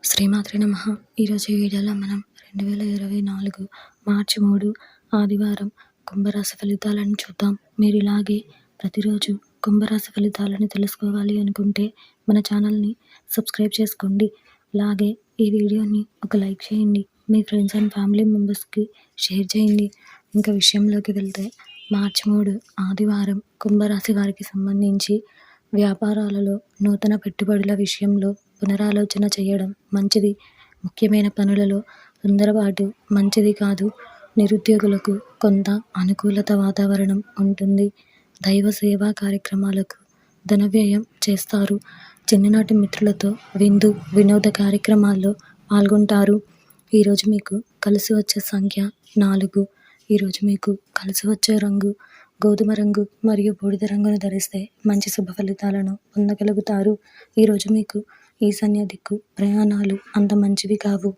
శ్రీమాత్రే నమః. ఈరోజు ఈ వీడియోలో మనం 2024 మార్చి 3 ఆదివారం కుంభరాశి ఫలితాలను చూద్దాం. మీరు ఇలాగే ప్రతిరోజు కుంభరాశి ఫలితాలను తెలుసుకోవాలి అనుకుంటే మన ఛానల్ని సబ్స్క్రైబ్ చేసుకోండి. అలాగే ఈ వీడియోని ఒక లైక్ చేయండి. మీ ఫ్రెండ్స్ అండ్ ఫ్యామిలీ మెంబర్స్కి షేర్ చేయండి. ఇంకా విషయంలోకి వెళ్తే మార్చి 3 ఆదివారం కుంభరాశి వారికి సంబంధించి వ్యాపారాలలో నూతన పెట్టుబడుల విషయంలో పునరాలోచన చేయడం మంచిది. ముఖ్యమైన పనులలో తొందరపాటు మంచిది కాదు. నిరుద్యోగులకు కొంత అనుకూలత వాతావరణం ఉంటుంది. దైవ సేవా కార్యక్రమాలకు ధన వ్యయం చేస్తారు. చిన్ననాటి మిత్రులతో వినోద కార్యక్రమాల్లో పాల్గొంటారు. ఈరోజు మీకు కలిసి వచ్చే సంఖ్య 4. ఈరోజు మీకు కలిసి వచ్చే రంగు గోధుమ రంగు మరియు బూడిద రంగును ధరిస్తే మంచి శుభ ఫలితాలను పొందగలుగుతారు. ఈరోజు మీకు ఈశాన్య దిక్కు ప్రయాణాలు అంత మంచివి కావు.